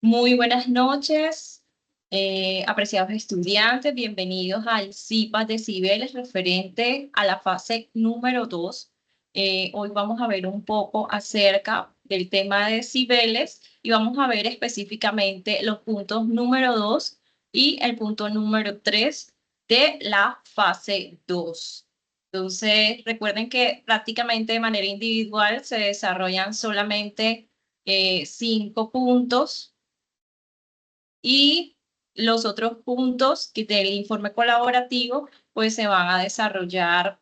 Muy buenas noches, apreciados estudiantes, bienvenidos al CIPAS de Cibeles referente a la fase número 2. Hoy vamos a ver un poco acerca del tema de Cibeles y vamos a ver específicamente los puntos número 2 y el punto número 3 de la fase 2. Entonces, recuerden que prácticamente de manera individual se desarrollan solamente 5 puntos y los otros puntos que del informe colaborativo pues se van a desarrollar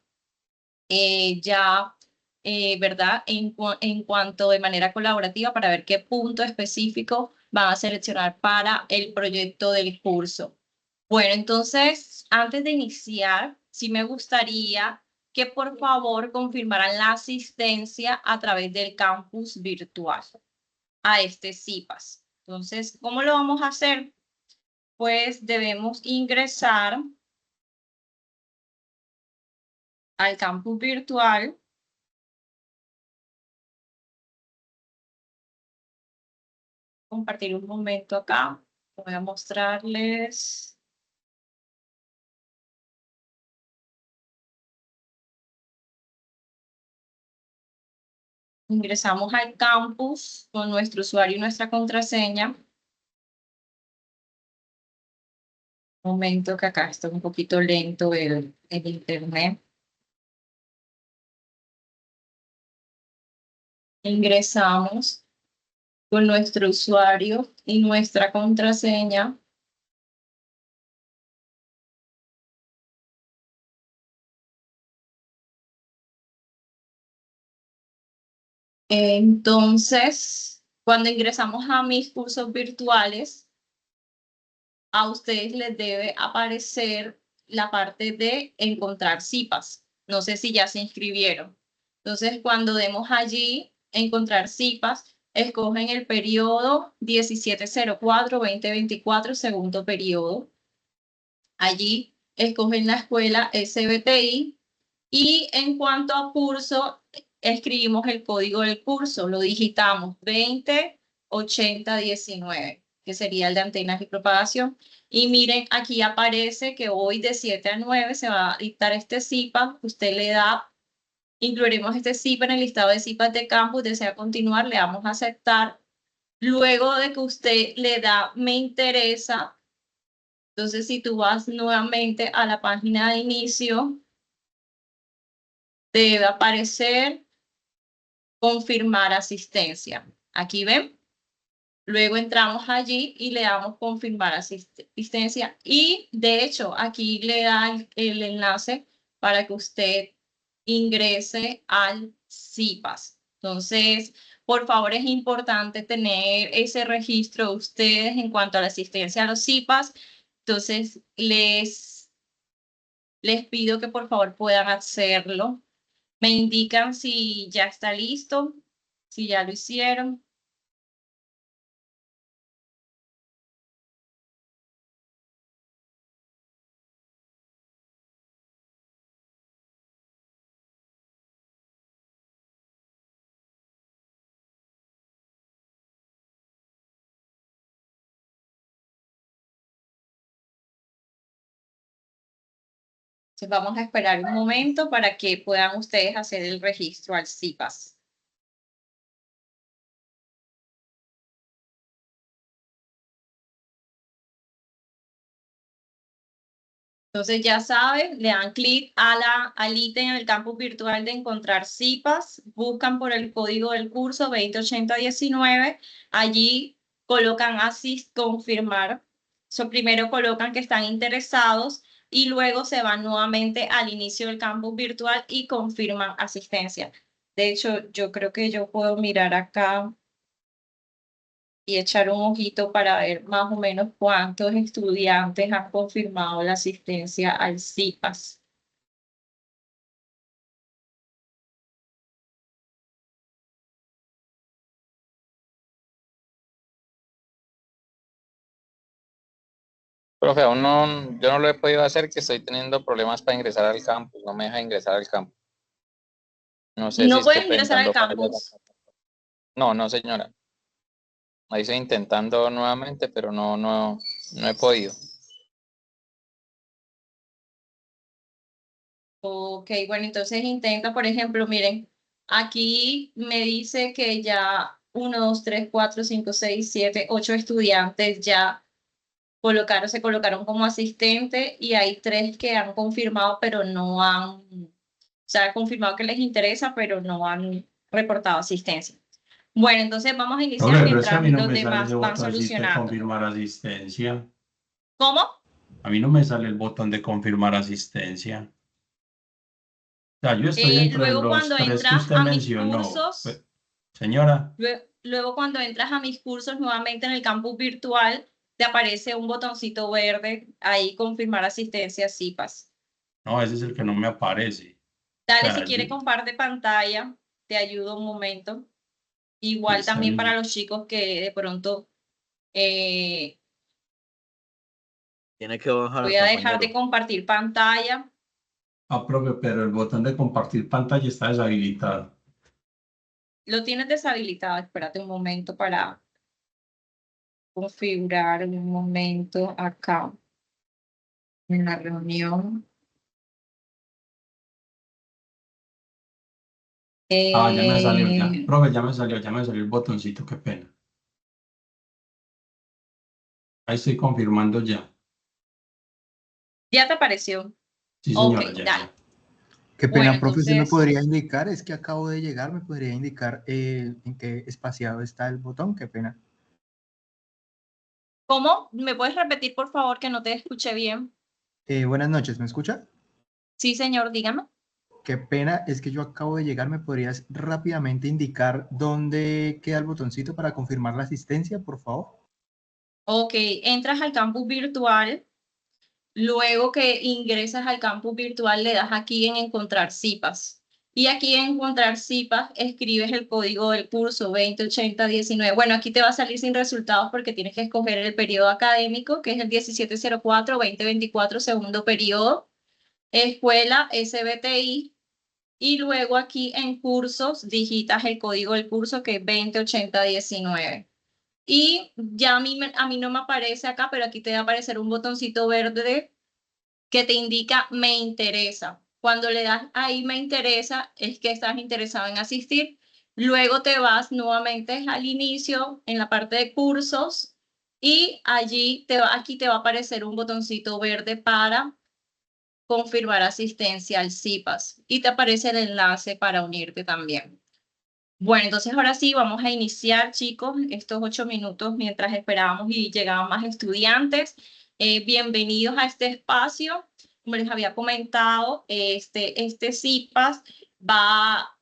ya, ¿verdad? En cuanto de manera colaborativa para ver qué punto específico van a seleccionar para el proyecto del curso. Bueno, entonces, antes de iniciar, sí me gustaría que por favor confirmaran la asistencia a través del campus virtual a este CIPAS. Entonces, ¿cómo lo vamos a hacer? Pues debemos ingresar al campus virtual. Compartir un momento acá. Voy a mostrarles. Ingresamos al campus con nuestro usuario y nuestra contraseña. Un momento que acá está un poquito lento el internet. Ingresamos con nuestro usuario y nuestra contraseña. Entonces, cuando ingresamos a mis cursos virtuales, a ustedes les debe aparecer la parte de encontrar CIPAS. No sé si ya se inscribieron. Entonces, cuando demos allí encontrar CIPAS, escogen el periodo 1704-2024, segundo periodo. Allí escogen la escuela SBTI y en cuanto a curso, escribimos el código del curso, lo digitamos 208019, que sería el de antenas y propagación. Y miren, aquí aparece que hoy de 7 a 9 se va a dictar este CIPA. Usted le da, incluiremos este CIPA en el listado de CIPAs de campus, desea continuar, le damos a aceptar. Luego de que usted le da me interesa, entonces si tú vas nuevamente a la página de inicio, debe aparecer confirmar asistencia. Aquí ven. Luego entramos allí y le damos confirmar asistencia y de hecho aquí le da el enlace para que usted ingrese al CIPAS. Entonces, por favor, es importante tener ese registro de ustedes en cuanto a la asistencia a los CIPAS. Entonces, les pido que por favor puedan hacerlo. Me indican si ya está listo, si ya lo hicieron. Entonces vamos a esperar un momento para que puedan ustedes hacer el registro al CIPAS. Entonces ya saben, le dan clic al ítem en el campus virtual de encontrar CIPAS, buscan por el código del curso 208019, allí colocan así confirmar. Primero colocan que están interesados y luego se van nuevamente al inicio del campus virtual y confirman asistencia. De hecho, yo creo que yo puedo mirar acá y echar un ojito para ver más o menos cuántos estudiantes han confirmado la asistencia al CIPAS. Profe, aún no, yo no lo he podido hacer, que estoy teniendo problemas para ingresar al campus, no me deja ingresar al campus. No sé si No es que pueden ingresar al presentando fallas. campus. No, no, señora. Ahí estoy intentando nuevamente, pero no he podido. Ok, bueno, entonces intenta, por ejemplo, miren, aquí me dice que ya 1, 2, 3, 4, 5, 6, 7, 8 estudiantes ya se colocaron como asistente y hay 3 que han confirmado, pero no han, o sea, confirmado que les interesa, pero no han reportado asistencia. Bueno, entonces vamos a iniciar Profe, pero es que a mientras mí no los me sale ese demás van botoncito de solucionando. confirmar asistencia. ¿Cómo? A mí no me sale el botón de confirmar asistencia. O sea, yo estoy dentro de Luego los cuando 3 que entras usted a mis mencionó. cursos, Señora, luego cuando entras a mis cursos nuevamente en el campus virtual, te aparece un botoncito verde ahí, confirmar asistencia CIPAS. no, ese es el que no me aparece. O Dale, si sea, quiere comparte pantalla, te ayudo un momento. y Igual está también para bien. los chicos que de pronto eh, Tiene que bajar, voy a dejar de compañero. compartir pantalla. Ah, profe, pero el botón de compartir pantalla está deshabilitado. Lo tienes deshabilitado, espérate un momento para configurar un momento acá en la reunión. Ah, ya me salió, ya. Profe, ya me salió el botoncito, qué pena. Ahí estoy confirmando ya. ¿Ya te apareció? Sí, Ok, señora, ya, dale. ya. Qué Bueno, pena, profe, ¿se me entonces, podría indicar? Es que acabo de llegar, ¿me podría indicar en qué espaciado está el botón? Qué pena. ¿cómo? ¿Me puedes repetir, por favor, que no te escuché bien? Buenas noches, ¿me escucha? Sí, señor, dígame. Qué pena, es que yo acabo de llegar, ¿me podrías rápidamente indicar dónde queda el botoncito para confirmar la asistencia, por favor? Ok, entras al campus virtual. Luego que ingresas al campus virtual, le das aquí en encontrar CIPAS. Y aquí en encontrar CIPAS, escribes el código del curso 208019. Bueno, aquí te va a salir sin resultados porque tienes que escoger el periodo académico, que es el 1704-2024, segundo periodo, escuela SBTI. Y luego aquí en cursos, digitas el código del curso, que es 208019. Y ya a mí no me aparece acá, pero aquí te va a aparecer un botoncito verde que te indica me interesa. Cuando le das ahí me interesa, es que estás interesado en asistir. Luego te vas nuevamente al inicio, en la parte de cursos, y aquí te va a aparecer un botoncito verde para confirmar asistencia al CIPAS. Y te aparece el enlace para unirte también. Bueno, entonces ahora sí vamos a iniciar, chicos, estos 8 minutos mientras esperábamos y llegaban más estudiantes. Bienvenidos a este espacio. Como les había comentado, este CIPAS va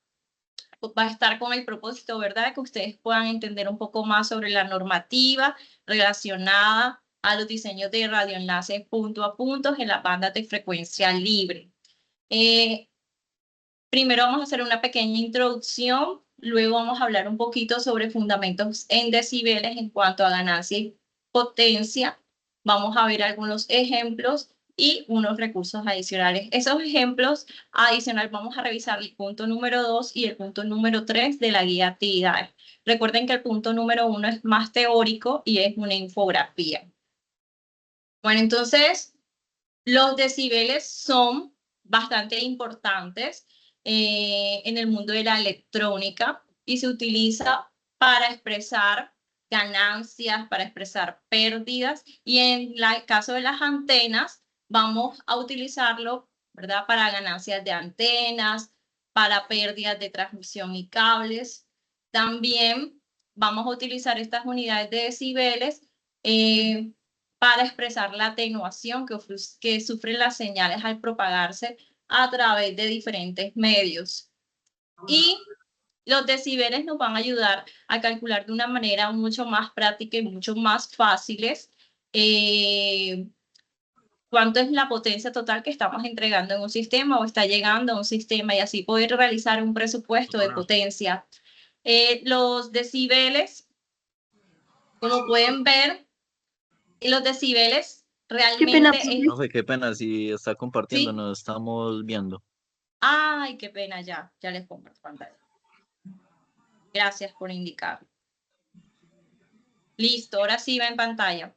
a estar con el propósito, ¿verdad?, de que ustedes puedan entender un poco más sobre la normativa relacionada a los diseños de radioenlaces punto a punto en las bandas de frecuencia libre. Primero vamos a hacer una pequeña introducción, luego vamos a hablar un poquito sobre fundamentos en decibeles en cuanto a ganancia y potencia. Vamos a ver algunos ejemplos y unos recursos adicionales. Esos ejemplos adicionales vamos a revisar el punto número 2 y el punto número 3 de la guía de actividades. Recuerden que el punto número 1 es más teórico y es una infografía. Bueno, entonces, los decibeles son bastante importantes en el mundo de la electrónica y se utiliza para expresar ganancias, para expresar pérdidas, y en el caso de las antenas vamos a utilizarlo, ¿verdad?, para ganancias de antenas, para pérdidas de transmisión y cables. También vamos a utilizar estas unidades de decibeles para expresar la atenuación que sufren las señales al propagarse a través de diferentes medios. Y los decibeles nos van a ayudar a calcular de una manera mucho más práctica y mucho más fáciles cuánto es la potencia total que estamos entregando en un sistema o está llegando a un sistema, y así poder realizar un presupuesto de potencia. Los decibeles, como pueden ver, los decibeles Qué pena, realmente es... Profe, qué pena, si está compartiendo, ¿Sí? nos estamos viendo. Ay, qué pena, ya les comparto pantalla. Gracias por indicar. Listo, ahora sí va en pantalla.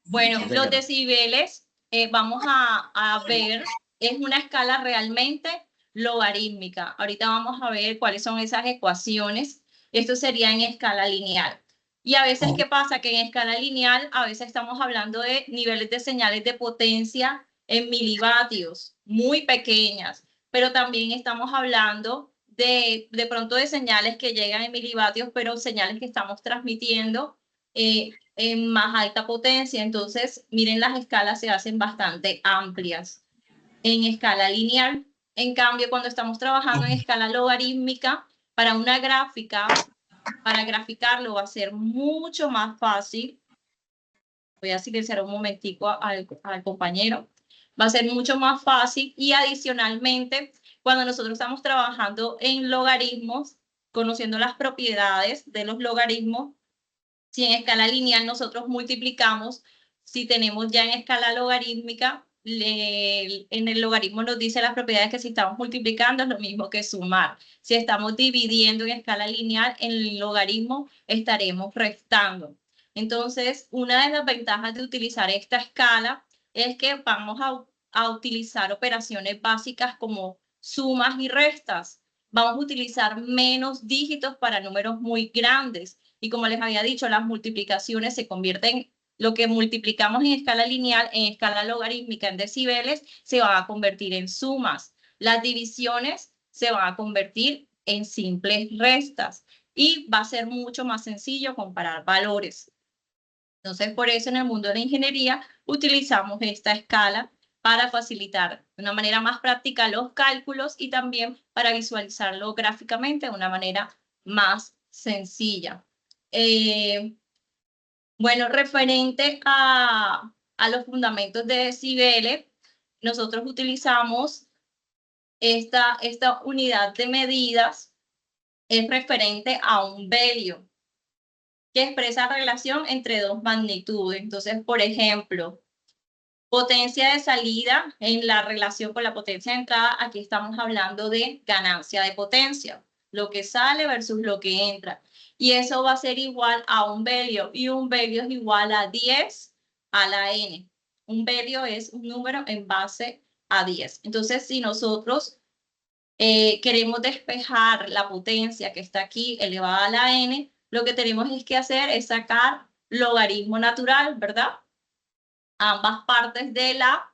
Bueno, Sí, los señora. decibeles, vamos a ver, es una escala realmente logarítmica. Ahorita vamos a ver cuáles son esas ecuaciones. Esto sería en escala lineal. Y a veces, ¿qué pasa? Que en escala lineal, a veces estamos hablando de niveles de señales de potencia en milivatios, muy pequeñas, pero también estamos hablando de pronto de señales que llegan en milivatios, pero señales que estamos transmitiendo en más alta potencia. Entonces, miren, las escalas se hacen bastante amplias en escala lineal. En cambio, cuando estamos trabajando en escala logarítmica, para una gráfica, para graficarlo va a ser mucho más fácil. Voy a silenciar un momentico al compañero. Va a ser mucho más fácil y adicionalmente, cuando nosotros estamos trabajando en logaritmos, conociendo las propiedades de los logaritmos, si en escala lineal nosotros multiplicamos, si tenemos ya en escala logarítmica, en el logaritmo nos dice las propiedades que si estamos multiplicando es lo mismo que sumar. Si estamos dividiendo en escala lineal, en el logaritmo estaremos restando. Entonces, una de las ventajas de utilizar esta escala es que vamos a utilizar operaciones básicas como sumas y restas. Vamos a utilizar menos dígitos para números muy grandes. Y como les había dicho, las multiplicaciones se convierten, lo que multiplicamos en escala lineal, en escala logarítmica, en decibeles, se van a convertir en sumas. Las divisiones se van a convertir en simples restas. Y va a ser mucho más sencillo comparar valores. Entonces, por eso en el mundo de la ingeniería utilizamos esta escala para facilitar de una manera más práctica los cálculos y también para visualizarlo gráficamente de una manera más sencilla. Bueno, referente a los fundamentos de decibeles, nosotros utilizamos esta unidad de medidas, es referente a un velio, que expresa la relación entre dos magnitudes. Entonces, por ejemplo, potencia de salida en la relación con la potencia de entrada, aquí estamos hablando de ganancia de potencia, lo que sale versus lo que entra. Y eso va a ser igual a un velio, y un velio es igual a 10 a la n. Un velio es un número en base a 10. Entonces, si nosotros queremos despejar la potencia que está aquí elevada a la n, lo que tenemos que hacer es sacar logaritmo natural, ¿verdad? Ambas partes de la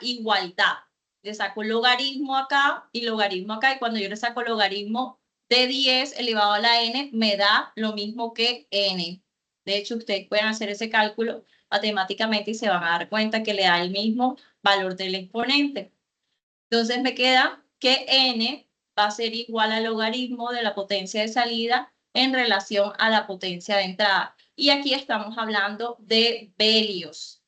igualdad. Le saco logaritmo acá y logaritmo acá, y cuando yo le saco logaritmo de 10 elevado a la n, me da lo mismo que n. De hecho, ustedes pueden hacer ese cálculo matemáticamente y se van a dar cuenta que le da el mismo valor del exponente. Entonces me queda que n va a ser igual al logaritmo de la potencia de salida en relación a la potencia de entrada. Y aquí estamos hablando de velios.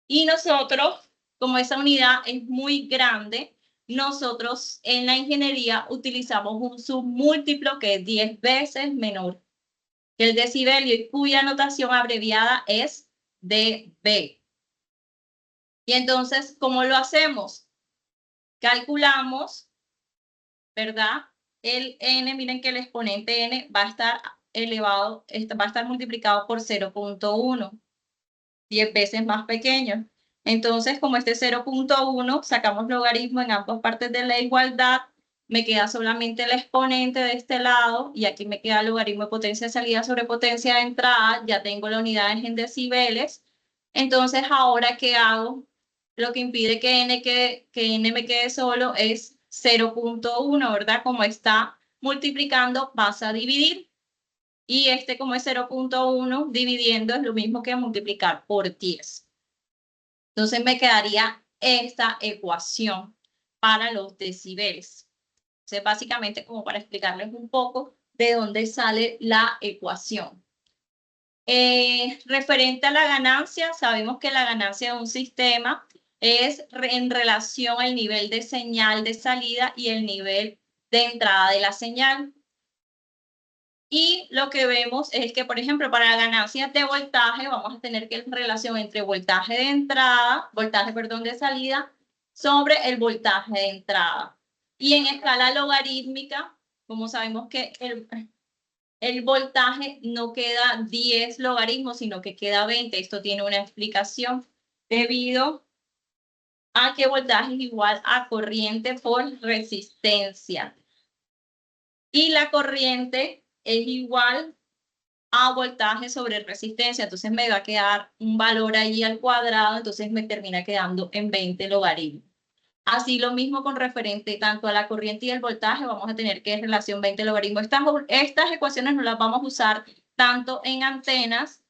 Y nosotros, como esa unidad es muy grande, nosotros en la ingeniería utilizamos un submúltiplo que es 10 veces menor que el decibelio y cuya notación abreviada es dB. Y entonces, ¿cómo lo hacemos? Calculamos, ¿verdad? El n, miren que el exponente n va a estar elevado, va a estar multiplicado por 0.1, 10 veces más pequeño. Entonces, como este 0.1, sacamos logaritmo en ambas partes de la igualdad, me queda solamente el exponente de este lado, y aquí me queda el logaritmo de potencia de salida sobre potencia de entrada, ya tengo la unidad en decibeles. Entonces, ahora, ¿qué hago? Lo que impide que n me quede solo es 0.1, ¿verdad? Como está multiplicando, vas a dividir. Y como es 0.1, dividiendo es lo mismo que multiplicar por 10. Entonces me quedaría esta ecuación para los decibeles. Entonces, básicamente, como para explicarles un poco de dónde sale la ecuación. Referente a la ganancia, sabemos que la ganancia de un sistema es en relación al nivel de señal de salida y el nivel de entrada de la señal. Y lo que vemos es que, por ejemplo, para ganancias de voltaje, vamos a tener que la relación entre voltaje de entrada, perdón, de salida, sobre el voltaje de entrada. Y en escala logarítmica, como sabemos que el voltaje no queda 10 logaritmos, sino que queda 20. Esto tiene una explicación debido a que voltaje es igual a corriente por resistencia. Y la corriente es igual a voltaje sobre resistencia. Entonces me va a quedar un valor ahí al cuadrado, entonces me termina quedando en 20 logaritmos. Así lo mismo con referente tanto a la corriente y el voltaje, vamos a tener que relación 20 logaritmos. Estas ecuaciones no las vamos a usar tanto en antenas,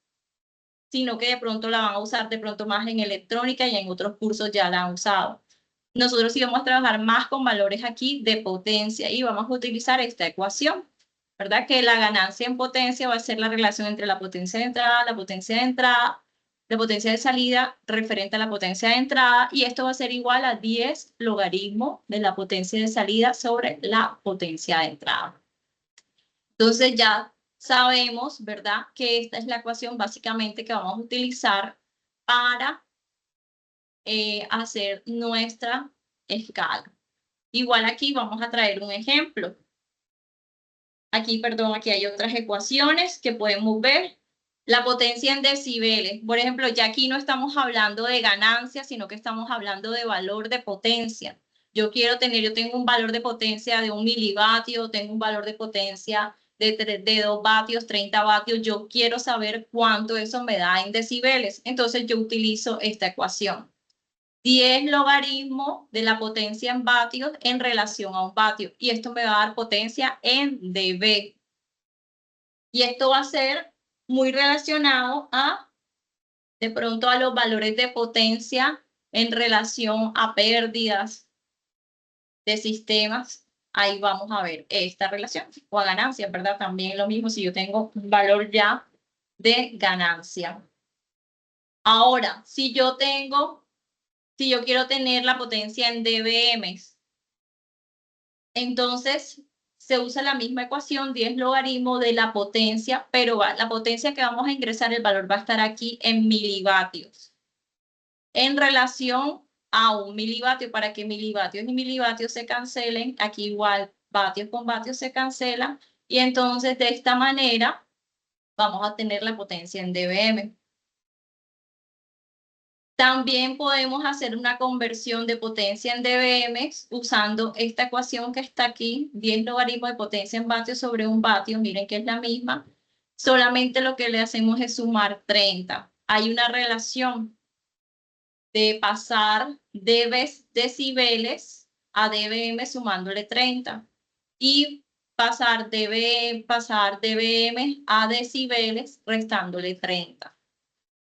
sino que de pronto la van a usar de pronto más en electrónica y en otros cursos ya la han usado. Nosotros sí vamos a trabajar más con valores aquí de potencia y vamos a utilizar esta ecuación, ¿verdad? Que la ganancia en potencia va a ser la relación entre la potencia de entrada, la potencia de salida referente a la potencia de entrada, y esto va a ser igual a 10 logaritmo de la potencia de salida sobre la potencia de entrada. Entonces ya sabemos, ¿verdad?, que esta es la ecuación básicamente que vamos a utilizar para hacer nuestra escala. Igual aquí vamos a traer un ejemplo. Aquí, perdón, aquí hay otras ecuaciones que podemos ver. La potencia en decibeles. Por ejemplo, ya aquí no estamos hablando de ganancia, sino que estamos hablando de valor de potencia. Yo tengo un valor de potencia de 1 milivatio, tengo un valor de potencia de 2 vatios, 30 vatios. Yo quiero saber cuánto eso me da en decibeles. Entonces yo utilizo esta ecuación. 10 logaritmo de la potencia en vatios en relación a un vatio. Y esto me va a dar potencia en dB. Y esto va a ser muy relacionado de pronto a los valores de potencia en relación a pérdidas de sistemas. Ahí vamos a ver esta relación, o a ganancia, ¿verdad? También lo mismo si yo tengo un valor ya de ganancia. Ahora, si yo quiero tener la potencia en dBm, entonces se usa la misma ecuación, 10 logaritmo de la potencia, pero la potencia que vamos a ingresar, el valor va a estar aquí en milivatios. En relación a 1 milivatio, para que milivatios y milivatios se cancelen, aquí igual vatios con vatios se cancelan, y entonces de esta manera vamos a tener la potencia en dBm. También podemos hacer una conversión de potencia en dBm usando esta ecuación que está aquí, 10 logaritmos de potencia en vatios sobre 1 vatio, miren que es la misma, solamente lo que le hacemos es sumar 30. Hay una relación de pasar decibeles a dBm sumándole 30 y pasar dBm a decibeles restándole 30.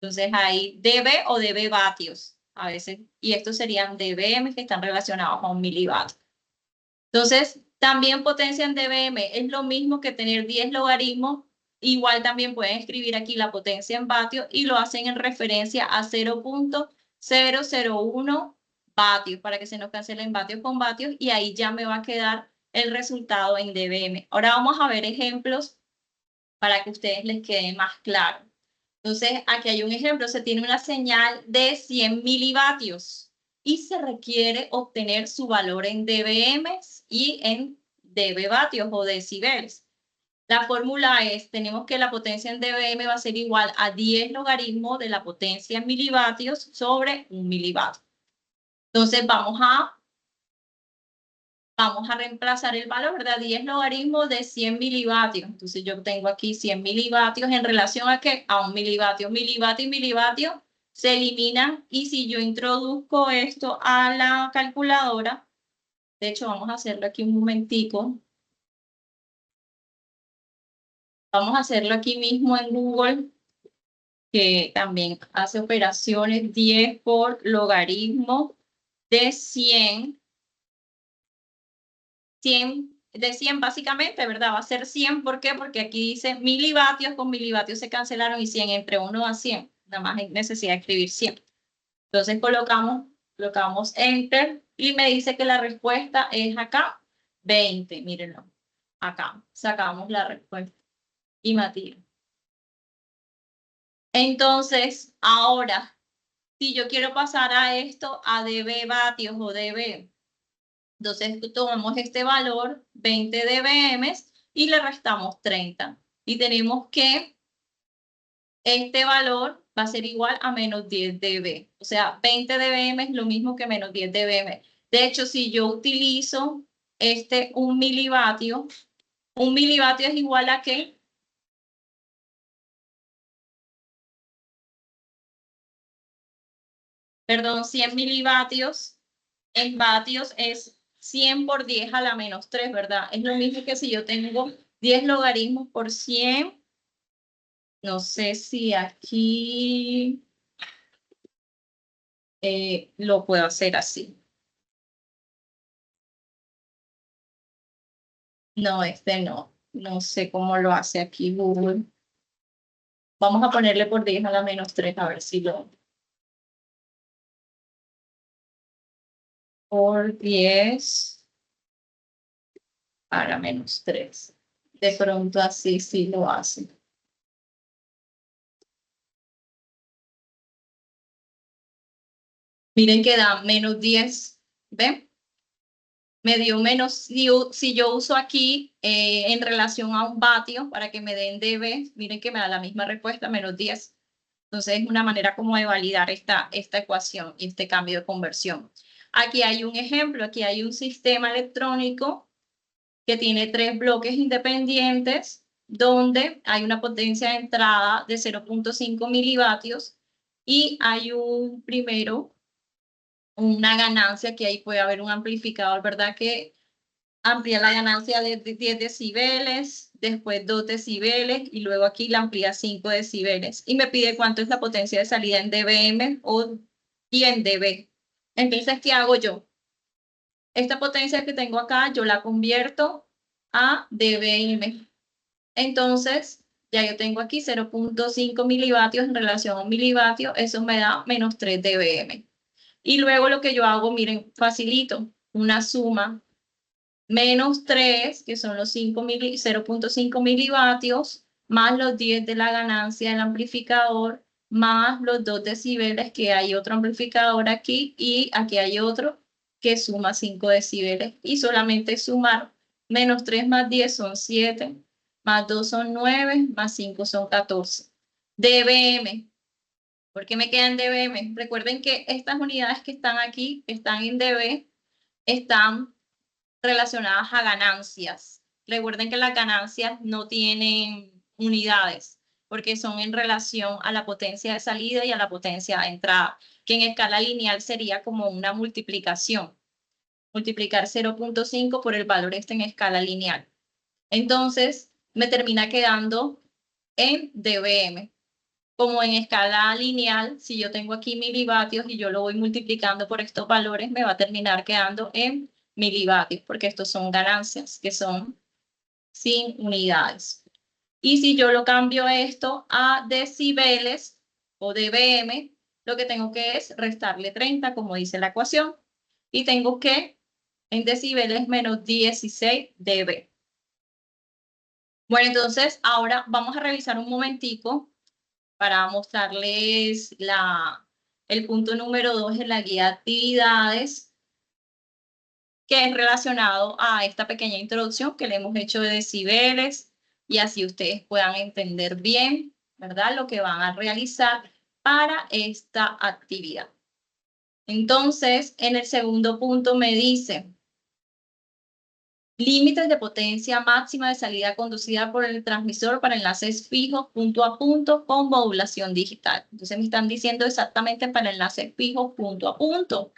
Entonces hay dB o dB vatios a veces, y estos serían dBm que están relacionados a 1 milivatio. Entonces, también potencia en dBm es lo mismo que tener 10 logaritmos. Igual también pueden escribir aquí la potencia en vatios y lo hacen en referencia a 0.001 vatios para que se nos cancelen vatios con vatios, y ahí ya me va a quedar el resultado en dBm. Ahora vamos a ver ejemplos para que a ustedes les quede más claro. Entonces, aquí hay un ejemplo, se tiene una señal de 100 milivatios y se requiere obtener su valor en dBm y en dB vatios o decibeles. La fórmula es, tenemos que la potencia en dBm va a ser igual a 10 logaritmo de la potencia en milivatios sobre 1 milivatio. Entonces, vamos a reemplazar el valor, ¿verdad? 10 logaritmos de 100 milivatios. Entonces yo tengo aquí 100 milivatios en relación a ¿qué? A 1 milivatio. Milivatio y milivatio se eliminan, y si yo introduzco esto a la calculadora, de hecho vamos a hacerlo aquí un momentico. Vamos a hacerlo aquí mismo en Google, que también hace operaciones. 10 por logaritmo de 100 de 100 básicamente, ¿verdad? Va a ser 100, ¿por qué? Porque aquí dice milivatios, con milivatios se cancelaron, y 100 entre 1 a 100, nada más hay necesidad de escribir 100. Entonces colocamos Enter, y me dice que la respuesta es acá, 20, mírenlo, acá, sacamos la respuesta, y Matías. Entonces, ahora, si yo quiero pasar a esto, a dB vatios o dB, entonces tomamos este valor, 20 dBm, y le restamos 30. y tenemos que este valor va a ser igual a menos 10 dB. O sea, 20 dBm es lo mismo que menos 10 dBm. De hecho, si yo utilizo 1 milivatio, 1 milivatio es igual a ¿qué? Perdón, 100 milivatios en vatios es 100 por 10 a la menos 3, ¿verdad? Es lo mismo que si yo tengo 10 logaritmos por 100. No sé si aquí lo puedo hacer así. No, no. No sé cómo lo hace aquí Google. Vamos a ponerle por 10 a la menos 3 a ver si lo... Por 10 a la menos 3. De pronto así sí lo hace. Miren que da menos 10. ¿Ven? Me dio menos, si yo uso aquí en relación a un vatio para que me den dB, miren que me da la misma respuesta, menos 10. Entonces es una manera como de validar esta ecuación y este cambio de conversión. Aquí hay un ejemplo, aquí hay un sistema electrónico que tiene 3 bloques independientes donde hay una potencia de entrada de 0.5 milivatios y hay un primero una ganancia, que ahí puede haber un amplificador, ¿verdad? Que amplía la ganancia de 10 decibeles, después 2 decibeles y luego aquí la amplía 5 decibeles. Y me pide cuánto es la potencia de salida en dBm y en dB. Entonces, ¿qué hago yo? Esta potencia que tengo acá, yo la convierto a dBm. Entonces, ya yo tengo aquí 0.5 milivatios en relación a un milivatio, eso me da menos 3 dBm. Y luego lo que yo hago, miren, facilito, una suma, menos 3, que son los 0.5 milivatios, más los 10 de la ganancia del amplificador, más los 2 decibeles, que hay otro amplificador aquí, y aquí hay otro que suma 5 decibeles, y solamente sumar, menos 3 más 10 son 7, más 2 son 9, más 5 son 14. dBm. ¿Por qué me quedan dBm? Recuerden que estas unidades que están aquí, están en dB, están relacionadas a ganancias. Recuerden que las ganancias no tienen unidades, porque son en relación a la potencia de salida y a la potencia de entrada, que en escala lineal sería como una multiplicación. Multiplicar 0.5 por el valor en escala lineal. Entonces, me termina quedando en dBm. Como en escala lineal, si yo tengo aquí milivatios y yo lo voy multiplicando por estos valores, me va a terminar quedando en milivatios, porque estos son ganancias, que son sin unidades. Y si yo lo cambio esto a decibeles o dBm, lo que tengo que es restarle 30, como dice la ecuación, y tengo que en decibeles menos 16 dB. Bueno, entonces ahora vamos a revisar un momentico para mostrarles el punto número 2 en la guía de actividades, que es relacionado a esta pequeña introducción que le hemos hecho de decibeles, y así ustedes puedan entender bien, ¿verdad?, lo que van a realizar para esta actividad. Entonces, en el segundo punto me dice límites de potencia máxima de salida conducida por el transmisor para enlaces fijos punto a punto con modulación digital. Entonces me están diciendo exactamente para enlaces fijos punto a punto,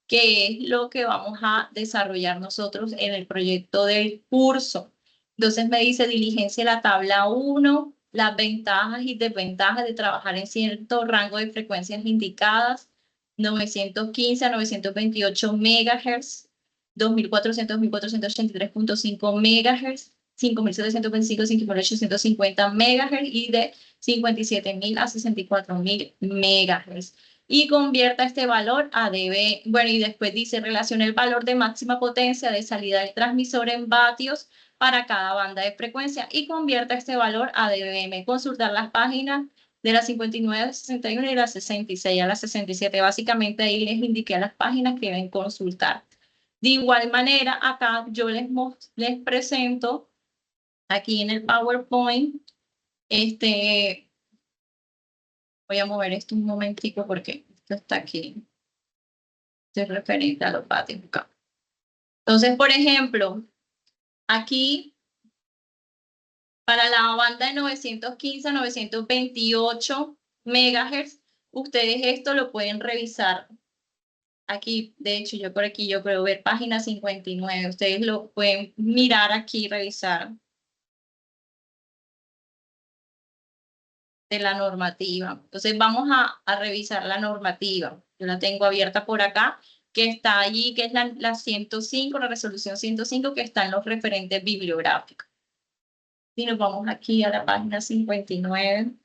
que es lo que vamos a desarrollar nosotros en el proyecto del curso. Entonces me dice diligencia la tabla 1, las ventajas y desventajas de trabajar en cierto rango de frecuencias indicadas, 915 a 928 MHz, 2400, 1483.5 MHz, 5725, 5850 MHz y de 57.000 a 64.000 MHz. Y convierta este valor a dB. Bueno, y después dice relaciona el valor de máxima potencia de salida del transmisor en vatios para cada banda de frecuencia y convierta este valor a dBm. Consultar las páginas de la 59 a la 61 y la 66 a la 67. Básicamente ahí les indiqué las páginas que deben consultar. De igual manera, acá yo les presento aquí en el PowerPoint Voy a mover esto un momentico porque esto está aquí. Esto es referente a los vatios acá. Entonces, por ejemplo, aquí, para la banda de 915 a 928 MHz, ustedes esto lo pueden revisar. Aquí, de hecho, yo por aquí, yo creo ver página 59. Ustedes lo pueden mirar aquí, revisar. De la normativa. Entonces vamos a revisar la normativa. Yo la tengo abierta por acá, que está allí, que es la 105, la resolución 105, que está en los referentes bibliográficos. Y nos vamos aquí a la página 59.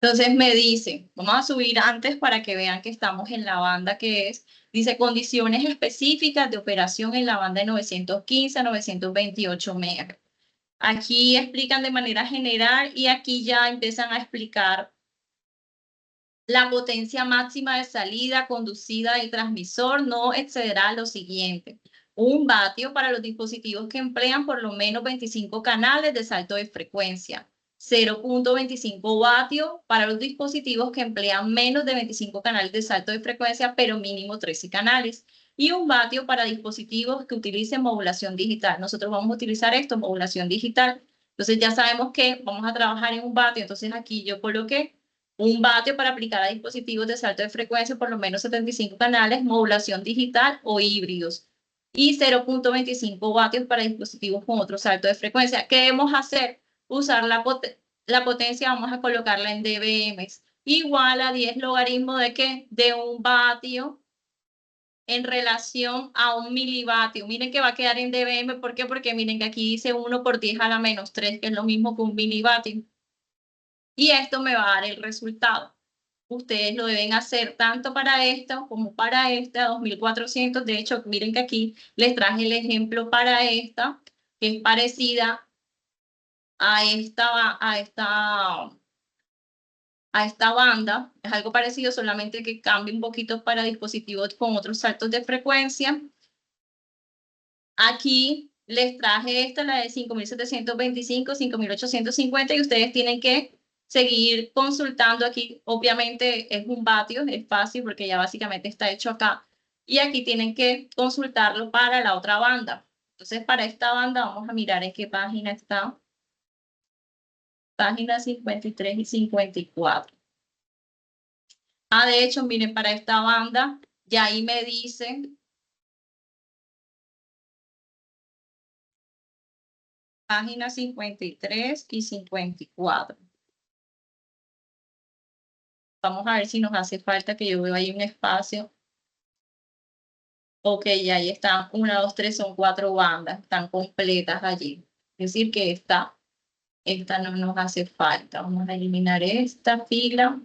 Entonces me dice, vamos a subir antes para que vean que estamos en la banda que es, dice condiciones específicas de operación en la banda de 915 a 928 MHz. Aquí explican de manera general y aquí ya empiezan a explicar la potencia máxima de salida conducida del transmisor no excederá lo siguiente. 1 vatio para los dispositivos que emplean por lo menos 25 canales de salto de frecuencia. 0.25 vatios para los dispositivos que emplean menos de 25 canales de salto de frecuencia, pero mínimo 13 canales. Y 1 vatio para dispositivos que utilicen modulación digital. Nosotros vamos a utilizar esto, modulación digital. Entonces ya sabemos que vamos a trabajar en 1 vatio. Entonces aquí yo coloqué 1 vatio para aplicar a dispositivos de salto de frecuencia por lo menos 75 canales, modulación digital o híbridos. Y 0.25 vatios para dispositivos con otro salto de frecuencia. ¿Qué debemos hacer? Usar la potencia, vamos a colocarla en dBm. Igual a 10 logaritmo de ¿qué? De 1 vatio en relación a 1 milivatio. Miren que va a quedar en dBm. ¿Por qué? Porque miren que aquí dice 1 por 10 a la menos 3, que es lo mismo que 1 milivatio. Y esto me va a dar el resultado. Ustedes lo deben hacer tanto para esta como para esta, 2400. De hecho, miren que aquí les traje el ejemplo para esta, que es parecida a esta banda. Es algo parecido, solamente que cambia un poquito para dispositivos con otros saltos de frecuencia. Aquí les traje esta, la de 5725, 5850, y ustedes tienen que seguir consultando aquí. Obviamente es 1 vatio, es fácil porque ya básicamente está hecho acá. Y aquí tienen que consultarlo para la otra banda. Entonces, para esta banda vamos a mirar en qué página está. Página 53 y 54. De hecho, miren, para esta banda, ya ahí me dicen páginas 53 y 54. Vamos a ver si nos hace falta, que yo veo ahí un espacio. Ok, y ahí están 1, 2, 3, son 4 bandas, están completas allí. Es decir, que esta no nos hace falta. Vamos a eliminar esta fila.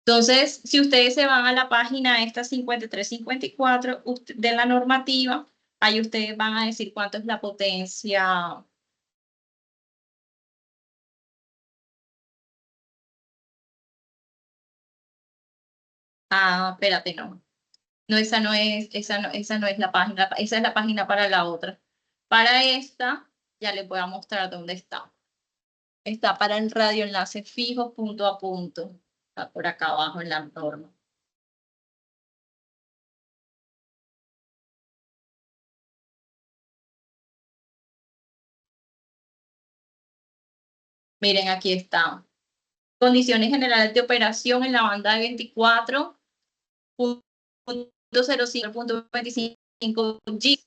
Entonces, si ustedes se van a la página esta 53-54 de la normativa, ahí ustedes van a decir cuánto es la potencia. Espérate, no. No, esa no es la página, esa es la página para la otra. Para esta, ya les voy a mostrar dónde está. Está para el radioenlace fijo punto a punto. Está por acá abajo en la norma. Miren, aquí está. Condiciones generales de operación en la banda de 24.05.25 G.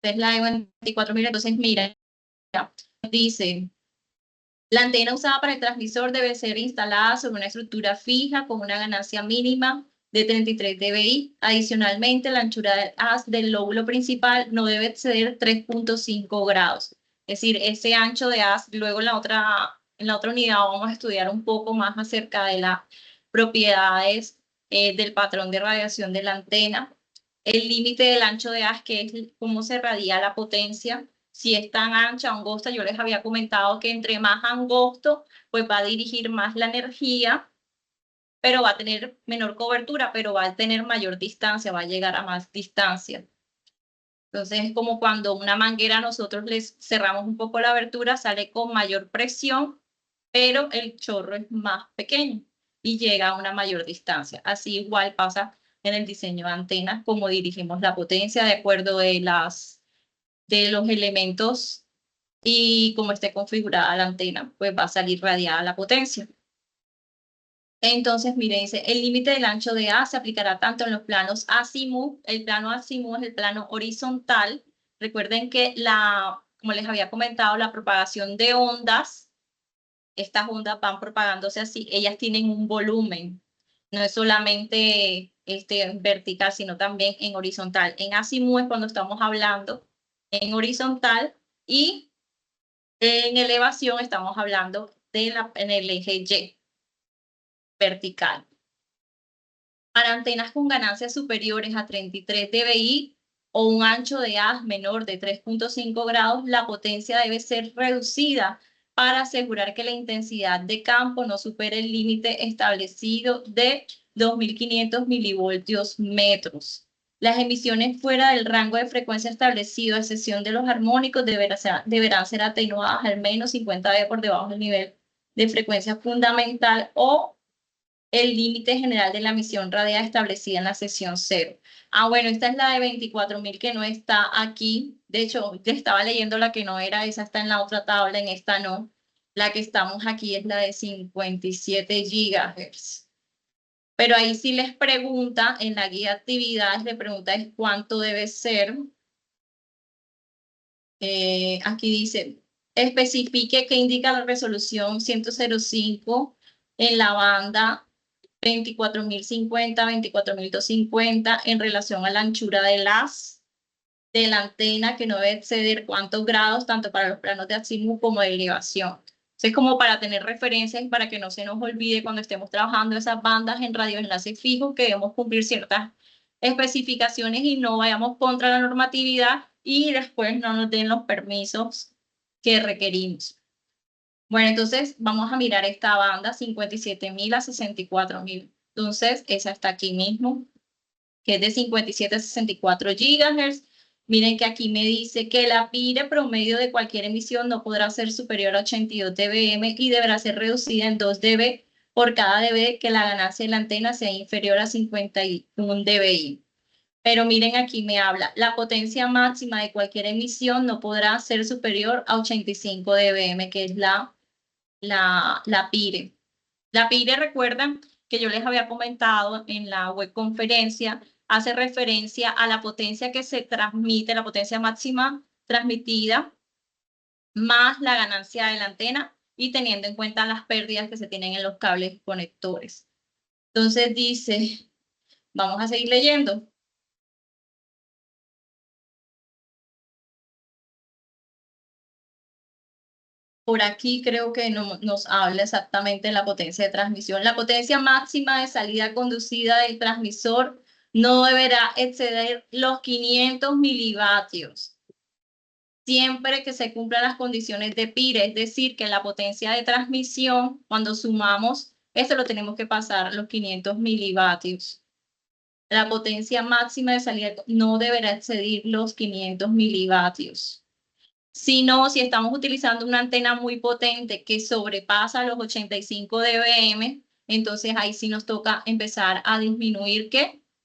Es la de 24. Mira, entonces mira, dice, la antena usada para el transmisor debe ser instalada sobre una estructura fija con una ganancia mínima de 33 dBi. Adicionalmente, la anchura del haz del lóbulo principal no debe exceder 3.5 grados. Es decir, ese ancho de haz, luego en la otra unidad vamos a estudiar un poco más acerca de las propiedades del patrón de radiación de la antena. El límite del ancho de haz, que es cómo se radia la potencia. Si es tan ancha, angosta, yo les había comentado que entre más angosto, pues va a dirigir más la energía, pero va a tener menor cobertura, pero va a tener mayor distancia, va a llegar a más distancia. Entonces es como cuando una manguera nosotros les cerramos un poco la abertura, sale con mayor presión, pero el chorro es más pequeño y llega a una mayor distancia. Así igual pasa en el diseño de antenas, como dirigimos la potencia de acuerdo de los elementos y cómo esté configurada la antena, pues va a salir radiada la potencia. Entonces, miren, dice, el límite del ancho de A se aplicará tanto en los planos azimut, el plano azimut es el plano horizontal. Recuerden que como les había comentado, la propagación de ondas, estas ondas van propagándose así, ellas tienen un volumen, no es solamente vertical, sino también en horizontal. En azimut es cuando estamos hablando en horizontal y en elevación estamos hablando en el eje Y, vertical. Para antenas con ganancias superiores a 33 dBi o un ancho de haz menor de 3.5 grados, la potencia debe ser reducida para asegurar que la intensidad de campo no supere el límite establecido de 2.500 milivoltios metros. Las emisiones fuera del rango de frecuencia establecido, a excepción de los armónicos, deberán ser atenuadas al menos 50 dB por debajo del nivel de frecuencia fundamental o el límite general de la emisión radial establecida en la sección 0. Ah, bueno, esta es la de 24.000 que no está aquí. De hecho, yo estaba leyendo la que no era, esa está en la otra tabla, en esta no. La que estamos aquí es la de 57 GHz. Pero ahí sí les pregunta, en la guía de actividades, le pregunta es cuánto debe ser. Aquí dice, especifique qué indica la resolución 100.05 en la banda 24.050, 24.250 en relación a la anchura de la antena, que no debe exceder cuántos grados, tanto para los planos de azimut como de elevación. Entonces, como para tener referencias y para que no se nos olvide cuando estemos trabajando esas bandas en radioenlace fijo, que debemos cumplir ciertas especificaciones y no vayamos contra la normatividad y después no nos den los permisos que requerimos. Bueno, entonces vamos a mirar esta banda 57.000 a 64.000. Entonces, esa está aquí mismo, que es de 57 a 64 GHz. Miren que aquí me dice que la PIRE promedio de cualquier emisión no podrá ser superior a 82 dBm y deberá ser reducida en 2 dB por cada dB que la ganancia de la antena sea inferior a 51 dBi. Pero miren, aquí me habla, la potencia máxima de cualquier emisión no podrá ser superior a 85 dBm, que es la PIRE. La PIRE, recuerdan que yo les había comentado en la webconferencia, hace referencia a la potencia que se transmite, la potencia máxima transmitida, más la ganancia de la antena y teniendo en cuenta las pérdidas que se tienen en los cables conectores. Entonces dice, vamos a seguir leyendo. Por aquí creo que no nos habla exactamente de la potencia de transmisión. La potencia máxima de salida conducida del transmisor no deberá exceder los 500 milivatios, siempre que se cumplan las condiciones de PIRE, es decir, que la potencia de transmisión, cuando sumamos, esto lo tenemos que pasar los 500 milivatios. La potencia máxima de salida no deberá exceder los 500 milivatios. Sino si estamos utilizando una antena muy potente que sobrepasa los 85 dBm, entonces ahí sí nos toca empezar a disminuir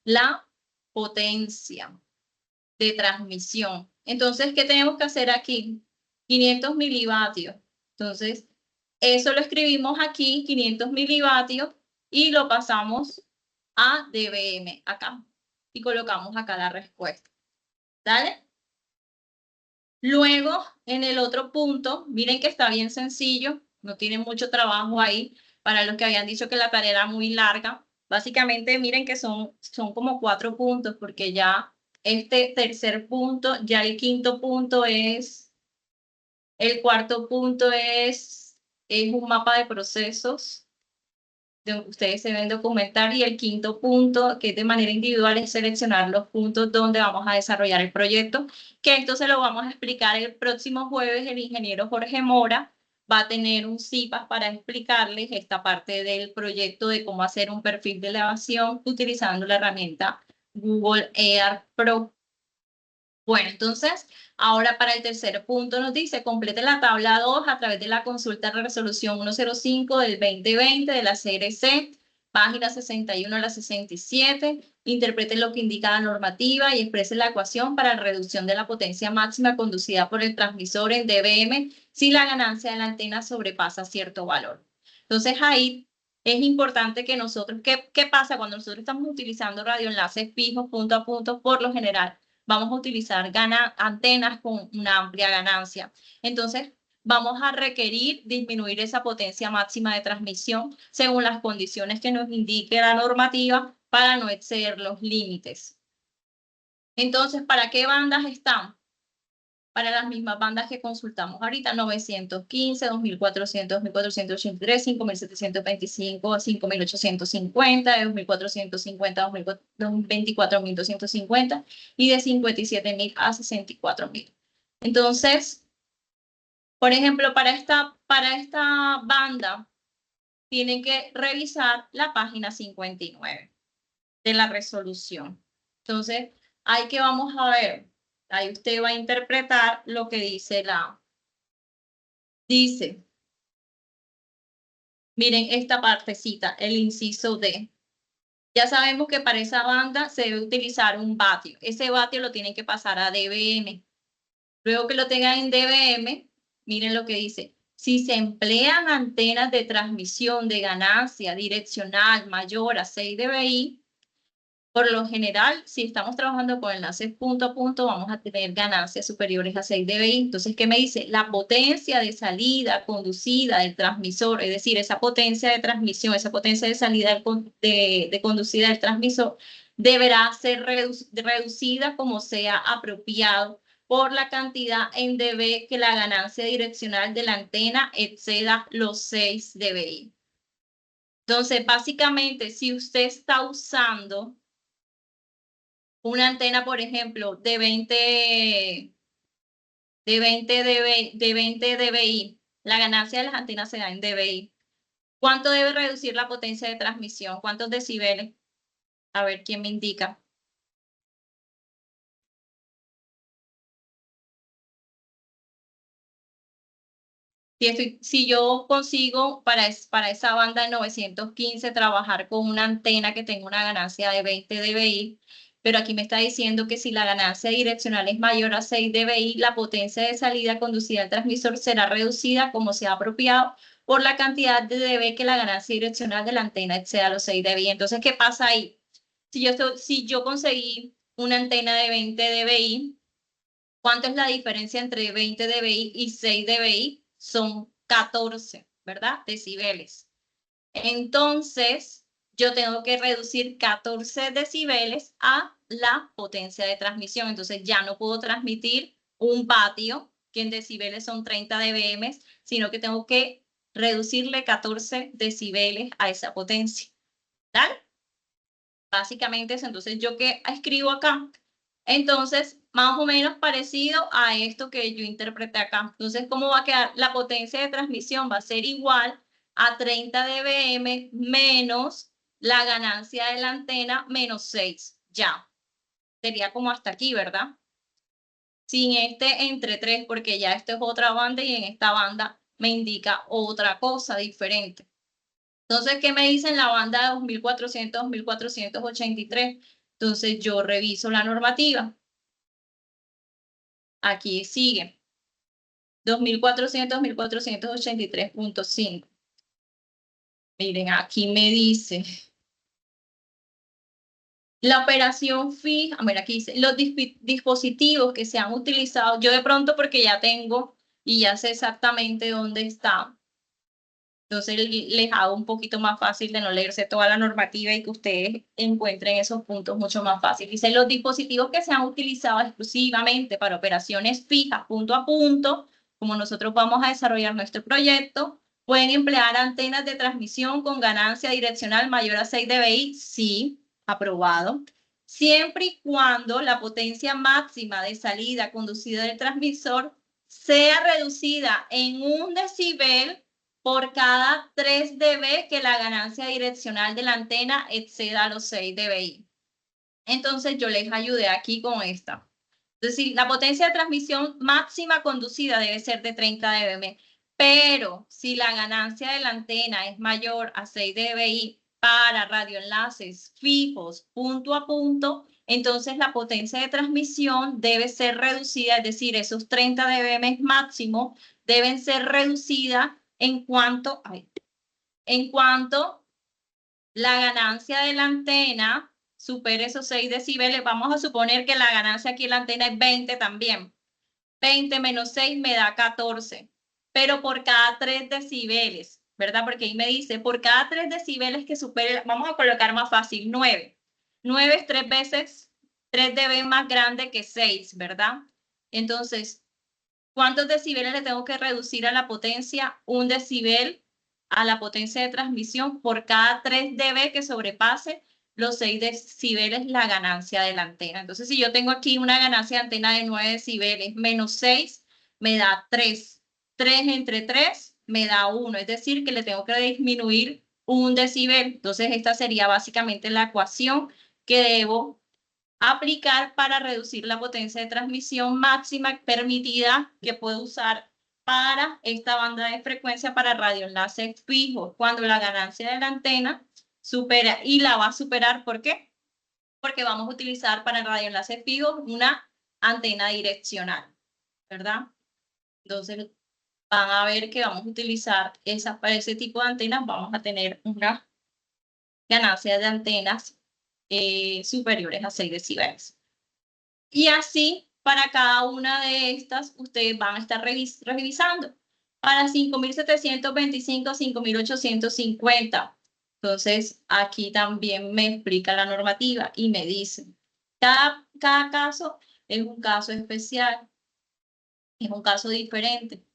la potencia de transmisión. Entonces, ¿qué tenemos que hacer aquí? 500 milivatios. Entonces, eso lo escribimos aquí, 500 milivatios, y lo pasamos a dBm acá. Y colocamos acá la respuesta. ¿Dale? Luego, en el otro punto, miren que está bien sencillo, no tiene mucho trabajo ahí, para los que habían dicho que la tarea era muy larga. Básicamente, miren que son como 4 puntos, porque ya este tercer punto, ya el quinto punto es, el cuarto punto es un mapa de procesos. Ustedes se deben documentar, y el quinto punto, que es de manera individual, es seleccionar los puntos donde vamos a desarrollar el proyecto, que esto se lo vamos a explicar el próximo jueves. El ingeniero Jorge Mora va a tener un CIPAS para explicarles esta parte del proyecto de cómo hacer un perfil de elevación utilizando la herramienta Google Earth Pro. Bueno, entonces, ahora para el tercer punto nos dice, complete la tabla 2 a través de la consulta de resolución 105 del 2020 de la CRC, página 61 a la 67, interprete lo que indica la normativa y exprese la ecuación para la reducción de la potencia máxima conducida por el transmisor en dBm si la ganancia de la antena sobrepasa cierto valor. Entonces ahí es importante que nosotros, ¿qué pasa cuando nosotros estamos utilizando radioenlaces fijos punto a punto? Por lo general, vamos a utilizar antenas con una amplia ganancia. Entonces, vamos a requerir disminuir esa potencia máxima de transmisión según las condiciones que nos indique la normativa para no exceder los límites. Entonces, ¿para qué bandas están? Para las mismas bandas que consultamos ahorita, 915, 2400, 2483, 5725, 5850, de 2450, 24250 y de 57.000 a 64.000. Entonces, por ejemplo, para esta banda, tienen que revisar la página 59 de la resolución. Entonces, ahí que vamos a ver. Ahí usted va a interpretar lo que dice dice, miren esta partecita, el inciso D. Ya sabemos que para esa banda se debe utilizar un vatio. Ese vatio lo tienen que pasar a dBm. Luego que lo tengan en dBm, miren lo que dice. Si se emplean antenas de transmisión de ganancia direccional mayor a 6 dBi, por lo general, si estamos trabajando con enlaces punto a punto, vamos a tener ganancias superiores a 6 dBi. Entonces, ¿qué me dice? La potencia de salida conducida del transmisor, es decir, esa potencia de transmisión, esa potencia de salida de conducida del transmisor, deberá ser reducida como sea apropiado por la cantidad en dB que la ganancia direccional de la antena exceda los 6 dBi. Entonces, básicamente, si usted está usando una antena, por ejemplo, de 20 dBi, la ganancia de las antenas se da en dBi. ¿Cuánto debe reducir la potencia de transmisión? ¿Cuántos decibeles? A ver, ¿quién me indica? Si yo consigo para esa banda de 915 trabajar con una antena que tenga una ganancia de 20 dBi, pero aquí me está diciendo que si la ganancia direccional es mayor a 6 dBi, la potencia de salida conducida al transmisor será reducida como sea apropiado por la cantidad de dB que la ganancia direccional de la antena exceda los 6 dBi. Entonces, ¿qué pasa ahí? Si yo conseguí una antena de 20 dBi, ¿cuánto es la diferencia entre 20 dBi y 6 dBi? Son 14, ¿verdad? Decibeles. Entonces, yo tengo que reducir 14 decibeles a la potencia de transmisión. Entonces, ya no puedo transmitir un vatio, que en decibeles son 30 dBm, sino que tengo que reducirle 14 decibeles a esa potencia. ¿Vale? Básicamente eso. Entonces, ¿yo qué escribo acá? Entonces, más o menos parecido a esto que yo interpreté acá. Entonces, ¿cómo va a quedar? La potencia de transmisión va a ser igual a 30 dBm menos la ganancia de la antena menos 6. Ya. Sería como hasta aquí, ¿verdad? Sin este entre 3, porque ya esto es otra banda y en esta banda me indica otra cosa diferente. Entonces, ¿qué me dice en la banda de 2400, 2483? Entonces, yo reviso la normativa. Aquí sigue. 2400, 1483.5. Miren, aquí me dice. La operación fija, mira, aquí dice, los dispositivos que se han utilizado, yo de pronto porque ya tengo y ya sé exactamente dónde está. Entonces les hago un poquito más fácil de no leerse toda la normativa y que ustedes encuentren esos puntos mucho más fácil. Dice, los dispositivos que se han utilizado exclusivamente para operaciones fijas, punto a punto, como nosotros vamos a desarrollar nuestro proyecto, pueden emplear antenas de transmisión con ganancia direccional mayor a 6 dBi, sí, aprobado, siempre y cuando la potencia máxima de salida conducida del transmisor sea reducida en 1 decibel por cada 3 dB que la ganancia direccional de la antena exceda los 6 dBi. Entonces yo les ayudé aquí con esta. Entonces, la potencia de transmisión máxima conducida debe ser de 30 dB. Pero si la ganancia de la antena es mayor a 6 dBi para radioenlaces fijos punto a punto, entonces la potencia de transmisión debe ser reducida, es decir, esos 30 dB máximo deben ser reducidas en cuanto la ganancia de la antena supere esos 6 decibeles. Vamos a suponer que la ganancia aquí en la antena es 20 también. 20 menos 6 me da 14. Pero por cada 3 decibeles, ¿verdad? Porque ahí me dice, por cada 3 decibeles que supere, vamos a colocar más fácil, 9. 9 es 3 veces, 3 dB más grande que 6, ¿verdad? Entonces, ¿cuántos decibeles le tengo que reducir a la potencia? 1 decibel a la potencia de transmisión por cada 3 dB que sobrepase los 6 decibeles la ganancia de la antena. Entonces, si yo tengo aquí una ganancia de antena de 9 decibeles menos 6, me da 3. 3 entre 3 me da 1, es decir, que le tengo que disminuir 1 decibel. Entonces, esta sería básicamente la ecuación que debo aplicar para reducir la potencia de transmisión máxima permitida que puedo usar para esta banda de frecuencia para radioenlaces fijos, cuando la ganancia de la antena supera, y la va a superar, ¿por qué? Porque vamos a utilizar para radioenlaces fijos una antena direccional, ¿verdad? Entonces van a ver que vamos a utilizar para ese tipo de antenas, vamos a tener una ganancia de antenas superiores a 6 decibeles. Y así, para cada una de estas, ustedes van a estar revisando. Para 5.725, 5.850. Entonces, aquí también me explica la normativa y me dice, cada caso es un caso especial, es un caso diferente.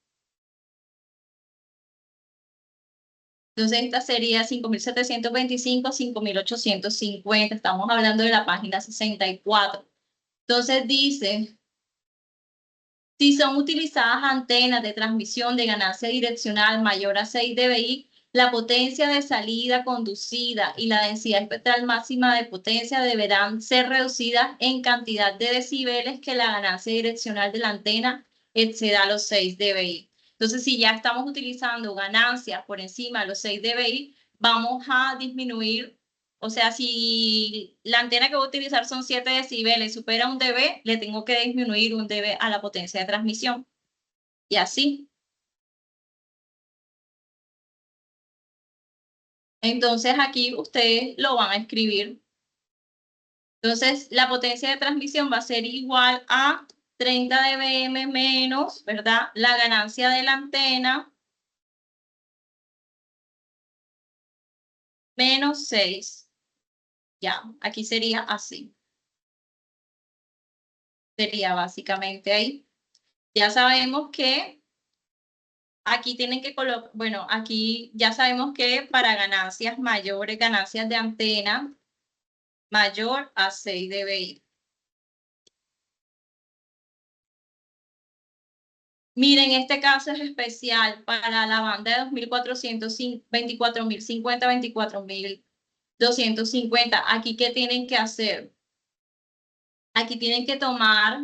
Entonces, esta sería 5.725, 5.850. Estamos hablando de la página 64. Entonces, dice, si son utilizadas antenas de transmisión de ganancia direccional mayor a 6 dBi, la potencia de salida conducida y la densidad espectral máxima de potencia deberán ser reducidas en cantidad de decibeles que la ganancia direccional de la antena exceda los 6 dBi. Entonces, si ya estamos utilizando ganancias por encima de los 6 dBi, vamos a disminuir. O sea, si la antena que voy a utilizar son 7 decibeles, supera 1 dB, le tengo que disminuir 1 dB a la potencia de transmisión. Y así. Entonces aquí ustedes lo van a escribir. Entonces la potencia de transmisión va a ser igual a 30 dBm menos, ¿verdad? La ganancia de la antena menos 6. Ya, aquí sería así. Sería básicamente ahí. Ya sabemos que aquí tienen que colocar, bueno, aquí ya sabemos que para ganancias mayores, ganancias de antena mayor a 6 dBi. Miren, este caso es especial para la banda de 2.450, 24.250. Aquí, ¿qué tienen que hacer? Aquí tienen que tomar,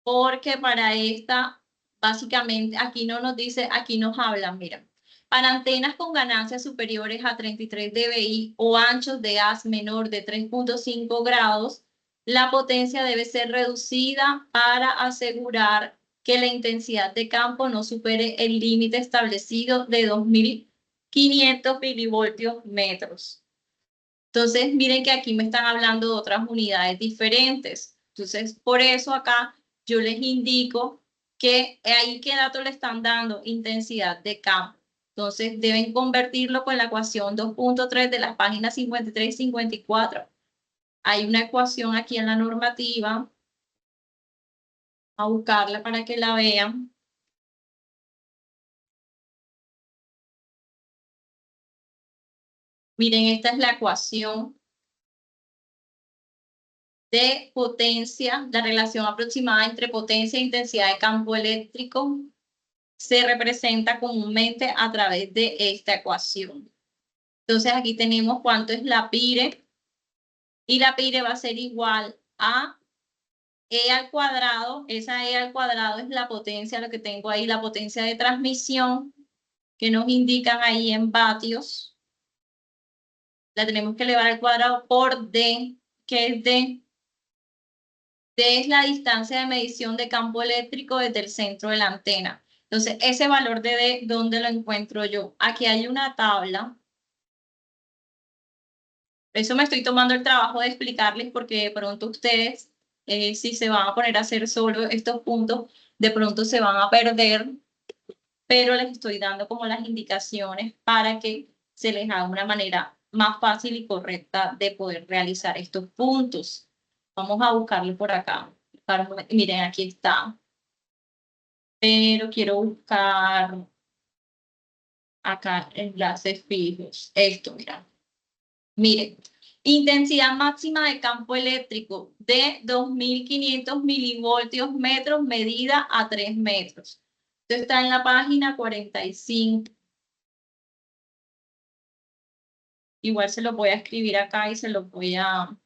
porque para esta, básicamente, aquí no nos dice, aquí nos hablan, mira. Para antenas con ganancias superiores a 33 dBi o anchos de haz menor de 3.5 grados, la potencia debe ser reducida para asegurar que la intensidad de campo no supere el límite establecido de 2.500 milivoltios metros. Entonces, miren que aquí me están hablando de otras unidades diferentes. Entonces, por eso acá yo les indico que ahí qué dato le están dando, intensidad de campo. Entonces, deben convertirlo con la ecuación 2.3 de las páginas 53 y 54. Hay una ecuación aquí en la normativa. A buscarla para que la vean. Miren, esta es la ecuación de potencia, la relación aproximada entre potencia e intensidad de campo eléctrico se representa comúnmente a través de esta ecuación. Entonces aquí tenemos cuánto es la PIRE, y la PIRE va a ser igual a E al cuadrado, esa E al cuadrado es la potencia, lo que tengo ahí, la potencia de transmisión, que nos indican ahí en vatios. La tenemos que elevar al cuadrado por D, que es D. D es la distancia de medición de campo eléctrico desde el centro de la antena. Entonces, ese valor de D, ¿dónde lo encuentro yo? Aquí hay una tabla. Eso me estoy tomando el trabajo de explicarles porque de pronto ustedes, si se van a poner a hacer solo estos puntos, de pronto se van a perder, pero les estoy dando como las indicaciones para que se les haga una manera más fácil y correcta de poder realizar estos puntos. Vamos a buscarlo por acá. Miren, aquí está. Pero quiero buscar acá enlaces fijos. Esto, mira. Miren, intensidad máxima de campo eléctrico de 2.500 milivoltios metros medida a 3 metros. Esto está en la página 45. Igual se lo voy a escribir acá y se lo voy a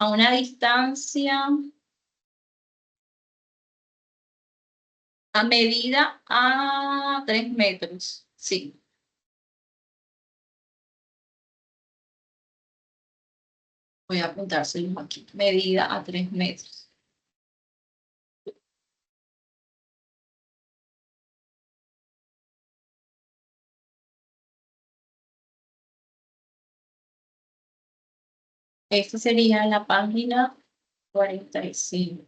una distancia a medida a 3 metros. Sí. Voy a apuntárselo aquí. Medida a 3 metros. Esta sería la página 45.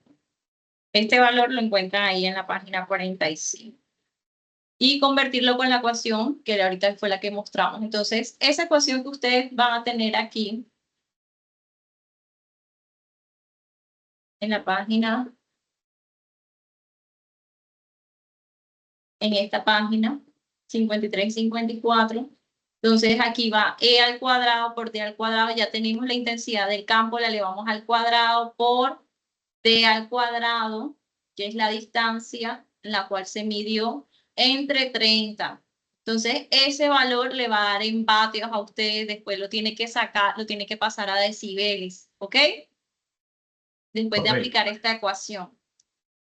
Este valor lo encuentran ahí en la página 45. Y convertirlo con la ecuación, que ahorita fue la que mostramos. Entonces, esa ecuación que ustedes van a tener aquí, en la página, en esta página, 53 y 54. Entonces, aquí va E al cuadrado por D al cuadrado. Ya tenemos la intensidad del campo, la elevamos al cuadrado por D al cuadrado, que es la distancia en la cual se midió entre 30. Entonces, ese valor le va a dar en vatios a ustedes, después lo tiene que sacar, lo tiene que pasar a decibeles, ¿ok? Después de aplicar esta ecuación,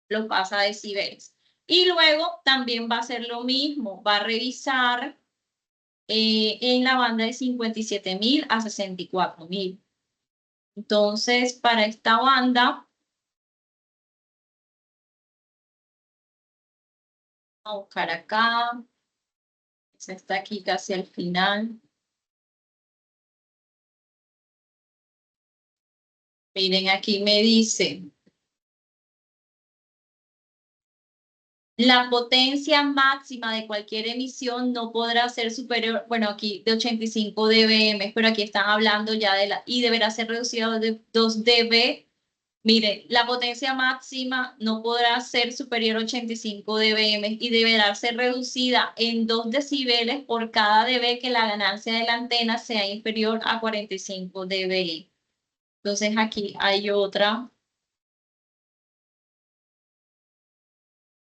lo pasa a decibeles. Y luego también va a hacer lo mismo, va a revisar en la banda de 57.000 a 64.000. Entonces, para esta banda, vamos a buscar acá. Se está aquí casi al final. Miren, aquí me dice la potencia máxima de cualquier emisión no podrá ser superior, bueno, aquí de 85 dBm, pero aquí están hablando ya de la, y deberá ser reducido de 2 dB. Miren, la potencia máxima no podrá ser superior a 85 dBm y deberá ser reducida en 2 decibeles por cada dB que la ganancia de la antena sea inferior a 45 dBi. Entonces aquí hay otra.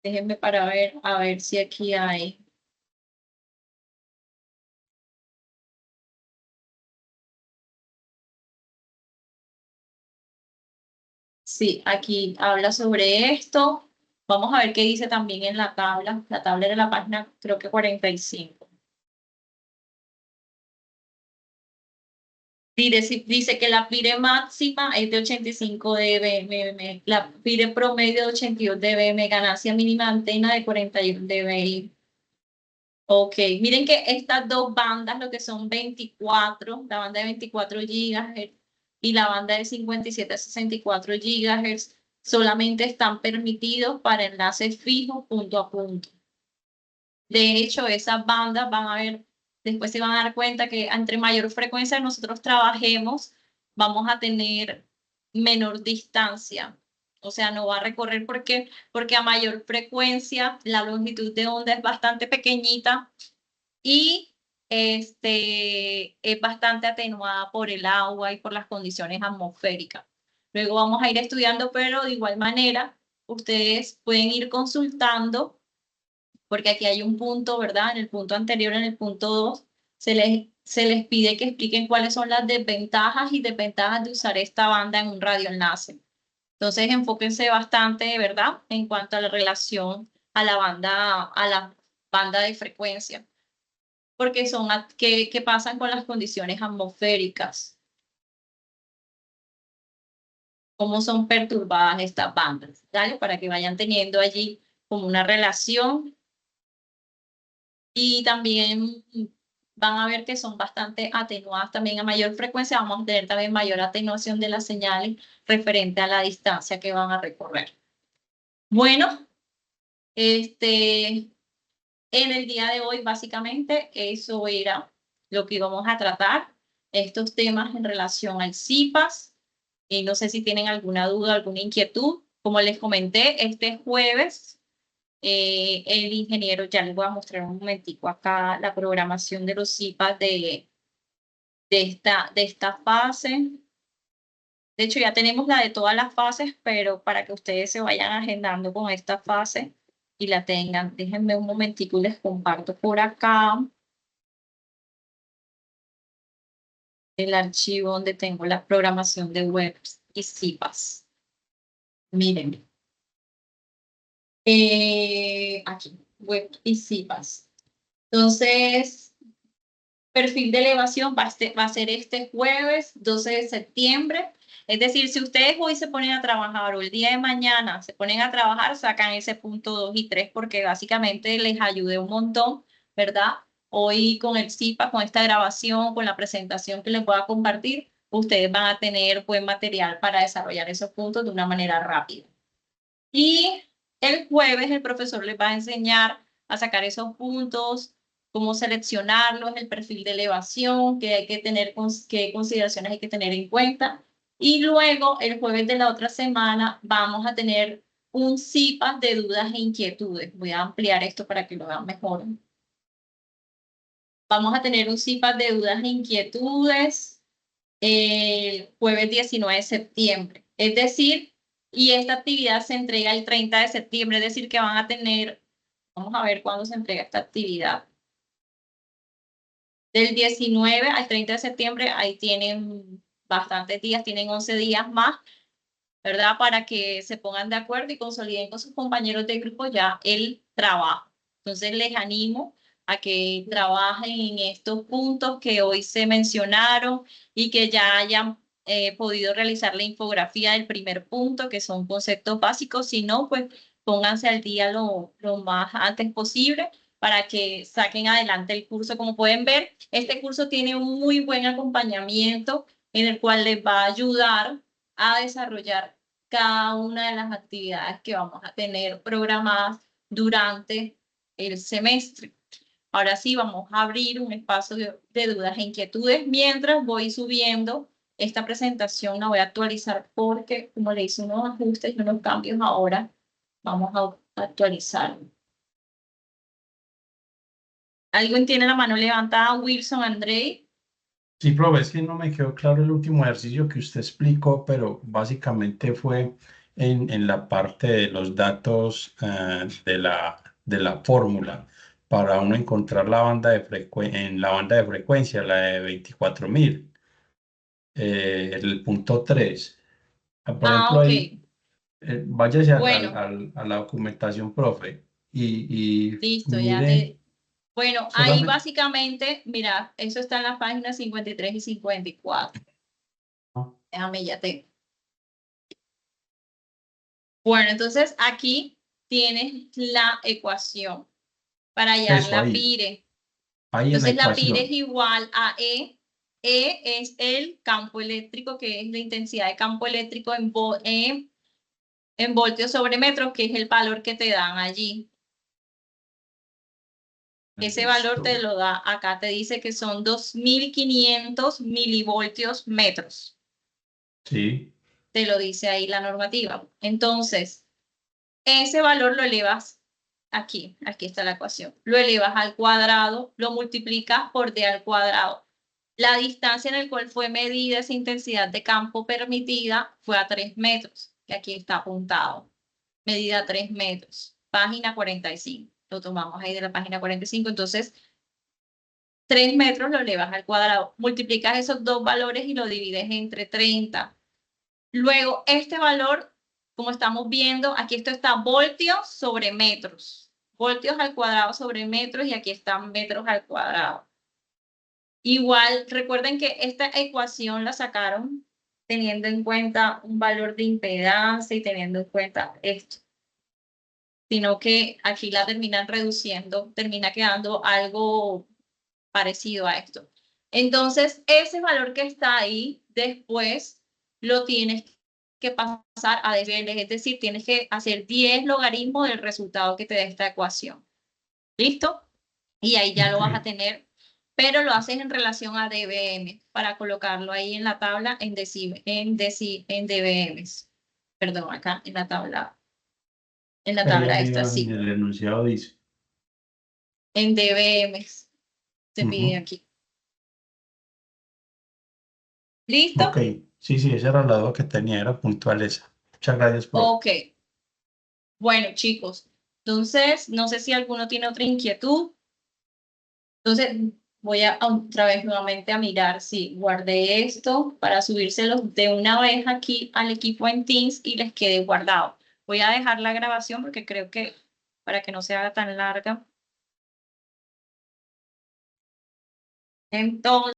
Déjenme para ver, a ver si aquí hay. Sí, aquí habla sobre esto. Vamos a ver qué dice también en la tabla. La tabla de la página, creo que 45. Dice que la pire máxima es de 85 dBm, la pire promedio de 82 dBm, ganancia mínima de antena de 41 dBi. Ok, miren que estas dos bandas, lo que son 24, la banda de 24 GHz y la banda de 57 a 64 GHz, solamente están permitidos para enlaces fijos punto a punto. De hecho, esas bandas van a ver, después se van a dar cuenta que entre mayor frecuencia nosotros trabajemos, vamos a tener menor distancia. O sea, no va a recorrer porque a mayor frecuencia la longitud de onda es bastante pequeñita y es bastante atenuada por el agua y por las condiciones atmosféricas. Luego vamos a ir estudiando, pero de igual manera, ustedes pueden ir consultando, porque aquí hay un punto, ¿verdad? En el punto anterior, en el punto 2, se les se les pide que expliquen cuáles son las desventajas y desventajas de usar esta banda en un radioenlace. Entonces, enfóquense bastante, ¿verdad?, en cuanto a la relación a la banda de frecuencia, porque son qué pasan con las condiciones atmosféricas, cómo son perturbadas estas bandas, ¿vale? Para que vayan teniendo allí como una relación. Y también van a ver que son bastante atenuadas también a mayor frecuencia. Vamos a tener también mayor atenuación de las señales referente a la distancia que van a recorrer. Bueno, en el día de hoy básicamente eso era lo que íbamos a tratar, estos temas en relación al CIPAS. Y no sé si tienen alguna duda, alguna inquietud. Como les comenté, este jueves el ingeniero, ya les voy a mostrar un momentico acá la programación de los CIPAS de esta fase. De hecho, ya tenemos la de todas las fases, pero para que ustedes se vayan agendando con esta fase y la tengan, déjenme un momentico y les comparto por acá el archivo donde tengo la programación de webs y CIPAS. Miren. Aquí, web y CIPAS. Entonces, perfil de elevación va a ser este jueves 12 de septiembre. Es decir, si ustedes hoy se ponen a trabajar o el día de mañana se ponen a trabajar, sacan ese punto 2 y 3 porque básicamente les ayude un montón, ¿verdad? Hoy con el CIPAS, con esta grabación, con la presentación que les voy a compartir, ustedes van a tener buen material para desarrollar esos puntos de una manera rápida. Y el jueves el profesor les va a enseñar a sacar esos puntos, cómo seleccionarlos, el perfil de elevación, qué hay que tener, qué consideraciones hay que tener en cuenta. Y luego, el jueves de la otra semana, vamos a tener un CIPAS de dudas e inquietudes. Voy a ampliar esto para que lo vean mejor. Vamos a tener un CIPAS de dudas e inquietudes el jueves 19 de septiembre. Es decir, y esta actividad se entrega el 30 de septiembre, es decir, que van a tener, vamos a ver cuándo se entrega esta actividad. Del 19 al 30 de septiembre, ahí tienen bastantes días, tienen 11 días más, ¿verdad? Para que se pongan de acuerdo y consoliden con sus compañeros de grupo ya el trabajo. Entonces les animo a que trabajen en estos puntos que hoy se mencionaron y que ya hayan podido realizar la infografía del primer punto, que son conceptos básicos. Si no, pues pónganse al día lo más antes posible para que saquen adelante el curso. Como pueden ver, este curso tiene un muy buen acompañamiento en el cual les va a ayudar a desarrollar cada una de las actividades que vamos a tener programadas durante el semestre. Ahora sí, vamos a abrir un espacio de dudas e inquietudes. Mientras voy subiendo esta presentación, la voy a actualizar porque, como le hice unos ajustes y unos cambios ahora, vamos a actualizar. ¿Alguien tiene la mano levantada? Wilson, Andrei. Sí, profe, es que no me quedó claro el último ejercicio que usted explicó, pero básicamente fue en la parte de los datos de la fórmula para uno encontrar la banda en la banda de frecuencia, la de 24.000, el punto 3. Por ejemplo, Ok. ahí, váyase Bueno, a la documentación, profe, y listo, ya mire te... Bueno, ahí solamente... básicamente, mira, eso está en las páginas 53 y 54. Déjame, ya te... Bueno, entonces aquí tienes la ecuación para hallar Eso, la PIRE. ahí en la Entonces la PIRE es ecuación. igual a E. E es el campo eléctrico, que es la intensidad de campo eléctrico en voltios sobre metros, que es el valor que te dan allí. Ese valor te Listo. lo da acá, te dice que son 2.500 milivoltios metros. Sí. Te lo dice ahí la normativa. Entonces, ese valor lo elevas aquí está la ecuación. Lo elevas al cuadrado, lo multiplicas por d al cuadrado. La distancia en la cual fue medida esa intensidad de campo permitida fue a 3 metros, que aquí está apuntado. Medida a 3 metros. Página 45. Lo tomamos ahí de la página 45. Entonces, 3 metros lo elevas al cuadrado. Multiplicas esos dos valores y lo divides entre 30. Luego, este valor, como estamos viendo, aquí esto está voltios sobre metros. Voltios al cuadrado sobre metros y aquí están metros al cuadrado. Igual, recuerden que esta ecuación la sacaron teniendo en cuenta un valor de impedancia y teniendo en cuenta esto. Sino que aquí la terminan reduciendo, termina quedando algo parecido a esto. Entonces, ese valor que está ahí, después lo tienes que pasar a decibeles, es decir, tienes que hacer 10 logaritmos del resultado que te dé esta ecuación. ¿Listo? Y ahí ya lo vas a tener, pero lo haces en relación a dBm, para colocarlo ahí en la tabla en dBms. Perdón, acá en la tabla. En la tabla esta, sí. En el enunciado dice. En dBms. Se pide aquí. ¿Listo? Ok, sí, esa era la duda que tenía, era puntual esa. Muchas gracias, profe. Ok. Bueno, chicos, entonces, no sé si alguno tiene otra inquietud. Entonces, voy a otra vez nuevamente a mirar si guardé esto para subírselos de una vez aquí al equipo en Teams y les quede guardado. Voy a dejar la grabación porque creo que para que no se haga tan larga. Entonces,